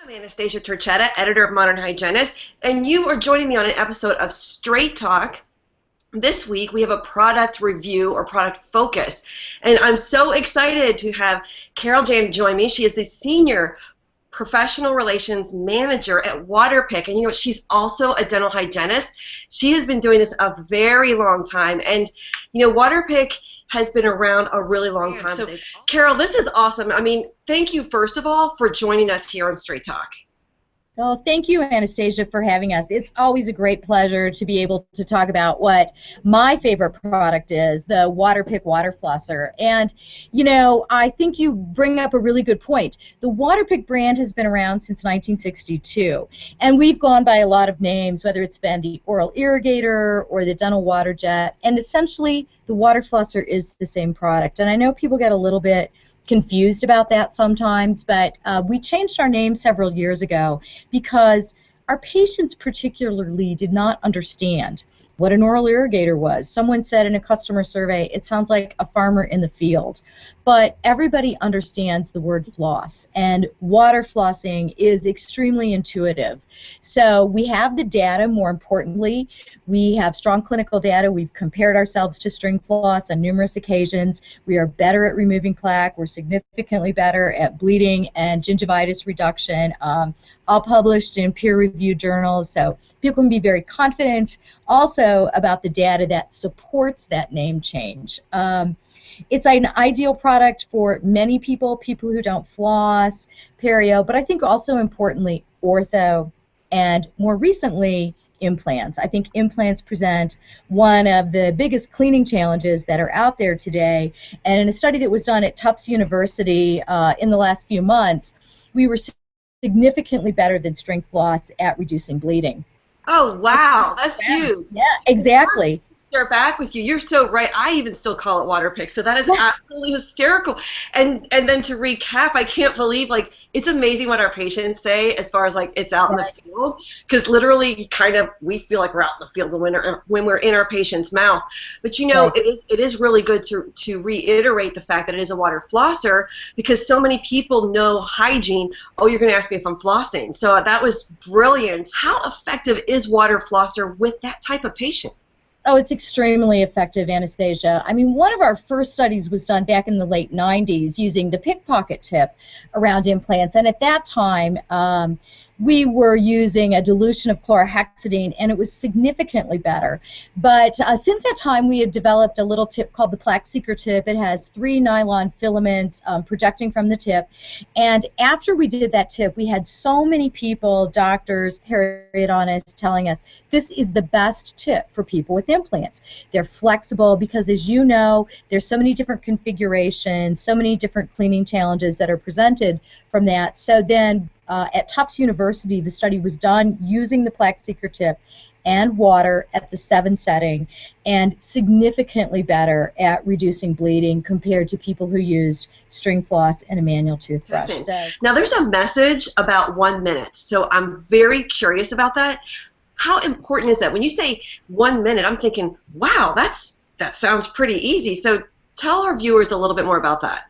I'm Anastasia Turchetta, editor of Modern Hygienist, and you are joining me on an episode of Straight Talk. This week we have a product review or product focus, and I'm so excited to have Carol Jahn join me. She is the Senior Professional Relations Manager at WaterPik, and you know what? She's also a dental hygienist. She has been doing this a very long time, and you know, WaterPik has been around a really long time. So, Carol, this is awesome. I mean, thank you, first of all, for joining us here on Straight Talk. Oh, thank you, Anastasia, for having us. It's always a great pleasure to be able to talk about what my favorite product is, the WaterPik water flosser. And, you know, I think you bring up a really good point. The WaterPik brand has been around since 1962, and we've gone by a lot of names, whether it's been the oral irrigator or the dental water jet, and essentially the water flosser is the same product. And I know people get a little bit confused about that sometimes, but we changed our name several years ago because our patients particularly did not understand what an oral irrigator was. Someone said in a customer survey, it sounds like a farmer in the field. But everybody understands the word floss, and water flossing is extremely intuitive. So we have the data, more importantly. We have strong clinical data. We've compared ourselves to string floss on numerous occasions. We are better at removing plaque. We're significantly better at bleeding and gingivitis reduction, all published in peer-reviewed journals. So people can be very confident also about the data that supports that name change. It's an ideal product for many people, people who don't floss, perio, but I think also importantly ortho, and more recently implants. I think implants present one of the biggest cleaning challenges that are out there today, and in a study that was done at Tufts University in the last few months, we were significantly better than string floss at reducing bleeding. Oh, wow, that's huge. Yeah, exactly. Share back with you. You're so right. I even still call it WaterPik, so that is absolutely hysterical. And then to recap, I can't believe, like, it's amazing what our patients say as far as like it's out in the field, because literally we feel like we're out in the field when we're in our patient's mouth. But you know, it is really good to reiterate the fact that it is a water flosser, because so many people know hygiene. Oh, you're going to ask me if I'm flossing. So that was brilliant. How effective is water flosser with that type of patient? Oh, it's extremely effective, Anastasia. I mean, one of our first studies was done back in the late 90s using the pickpocket tip around implants, and at that time we were using a dilution of chlorhexidine, and it was significantly better. But since that time, we have developed a little tip called the Plaque Seeker tip. It has 3 nylon filaments projecting from the tip, and after we did that tip, we had so many people, doctors, periodontists, telling us this is the best tip for people with implants. They're flexible because, as you know, there's so many different configurations, so many different cleaning challenges that are presented from that. So then at Tufts University, the study was done using the Plaque Seeker tip and water at the 7 setting, and significantly better at reducing bleeding compared to people who used string floss and a manual toothbrush. So, now there's a message about 1 minute, so I'm very curious about that. How important is that? When you say 1 minute, I'm thinking, wow, that sounds pretty easy. So tell our viewers a little bit more about that.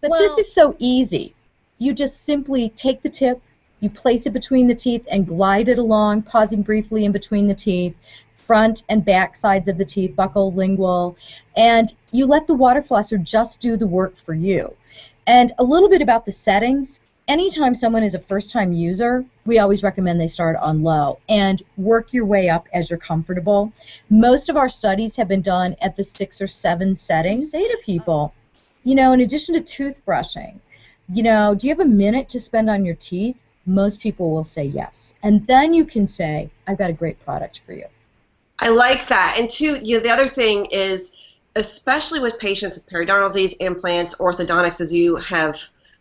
But this is so easy. You just simply take the tip, you place it between the teeth and glide it along, pausing briefly in between the teeth, front and back sides of the teeth, buccal, lingual, and you let the water flosser just do the work for you. And a little bit about the settings. Anytime someone is a first-time user, we always recommend they start on low and work your way up as you're comfortable. Most of our studies have been done at the 6 or 7 settings. Say to people, you know, in addition to toothbrushing, you know, do you have a minute to spend on your teeth? Most people will say yes. And then you can say, I've got a great product for you. I like that. And two, you know, the other thing is, especially with patients with periodontal disease, implants, orthodontics, as you have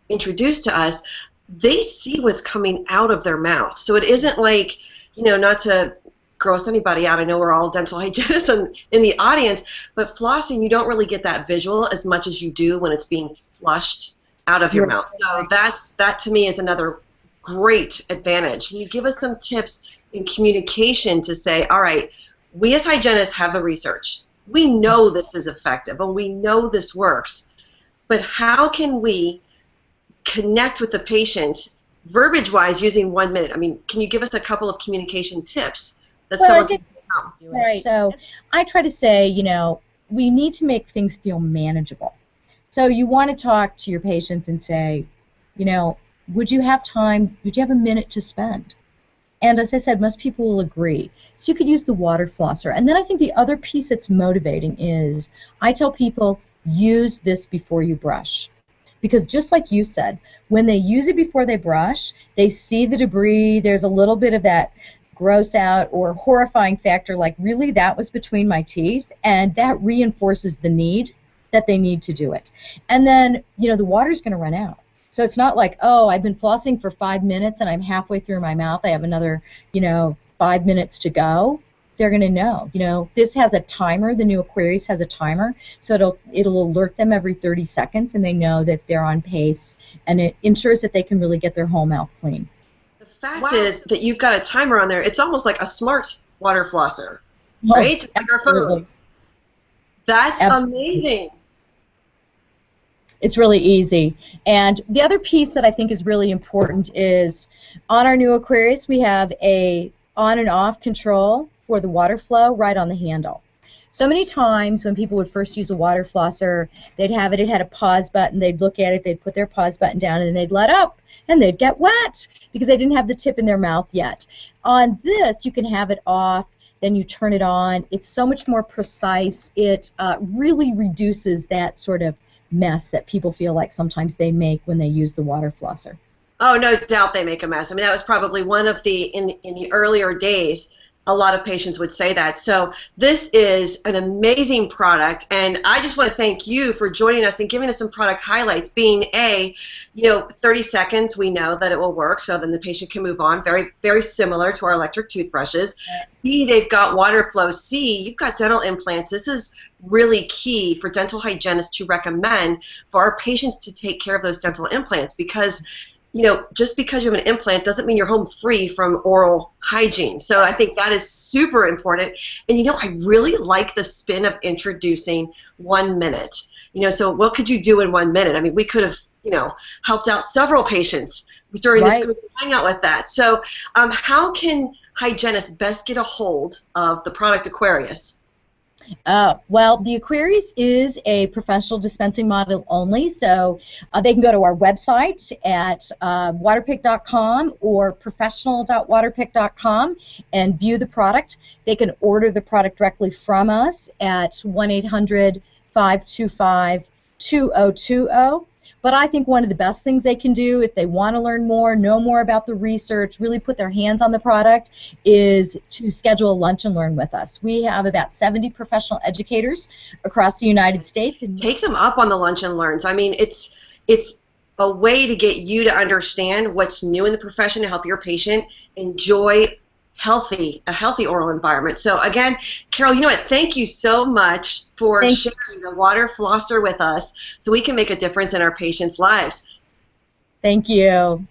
introduced to us, they see what's coming out of their mouth. So it isn't like, you know, not to gross anybody out. I know we're all dental hygienists in the audience, but flossing, you don't really get that visual as much as you do when it's being flushed out of your mouth. So that to me is another great advantage. Can you give us some tips in communication to say, all right, we as hygienists have the research. We know this is effective and we know this works, but how can we connect with the patient verbiage-wise using 1 minute? I mean, can you give us a couple of communication tips that Well, someone can do? Right. So I try to say, we need to make things feel manageable. So you want to talk to your patients and say, would you have time, would you have a minute to spend? And as I said, most people will agree. So you could use the water flosser. And then I think the other piece that's motivating is I tell people, use this before you brush. Because just like you said, when they use it before they brush, they see the debris, there's a little bit of that gross out or horrifying factor, like really that was between my teeth, and that reinforces the need that they need to do it. And then, the water's going to run out. So it's not like, oh, I've been flossing for 5 minutes and I'm halfway through my mouth, I have another, 5 minutes to go. They're going to know. This has a timer. The new Aquarius has a timer, so it'll alert them every 30 seconds, and they know that they're on pace, and it ensures that they can really get their whole mouth clean. The fact is that you've got a timer on there. It's almost like a smart water flosser, right? Like our phones. That's amazing. It's really easy. And the other piece that I think is really important is on our new Aquarius, we have a on and off control for the water flow right on the handle. So many times when people would first use a water flosser, they'd have it, it had a pause button, they'd look at it, they'd put their pause button down, and then they'd let up, and they'd get wet because they didn't have the tip in their mouth yet. On this, you can have it off, then you turn it on. It's so much more precise. It really reduces that sort of mess that people feel like sometimes they make when they use the water flosser. Oh, no doubt they make a mess. I mean, that was probably one of the, in the earlier days, a lot of patients would say that. So this is an amazing product, and I just want to thank you for joining us and giving us some product highlights. Being 30 seconds, we know that it will work, so then the patient can move on. Very, very similar to our electric toothbrushes. B, they've got water flow. C, you've got dental implants. This is really key for dental hygienists to recommend for our patients to take care of those dental implants, because just because you have an implant doesn't mean you're home free from oral hygiene. So I think that is super important. And I really like the spin of introducing 1 minute. So what could you do in 1 minute? I mean, we could have, helped out several patients during this group hangout with that. So how can hygienists best get a hold of the product Aquarius? Well, the Aquarius is a professional dispensing model only, so they can go to our website at WaterPik.com or professional.waterpik.com and view the product. They can order the product directly from us at 1-800-525-2020. But I think one of the best things they can do if they want to learn more, know more about the research, really put their hands on the product, is to schedule a lunch and learn with us. We have about 70 professional educators across the United States. And take them up on the lunch and learns. I mean, it's a way to get you to understand what's new in the profession to help your patient enjoy a healthy oral environment. So again, Carol, you know what? Thank you so much for sharing the water flosser with us so we can make a difference in our patients' lives. Thank you.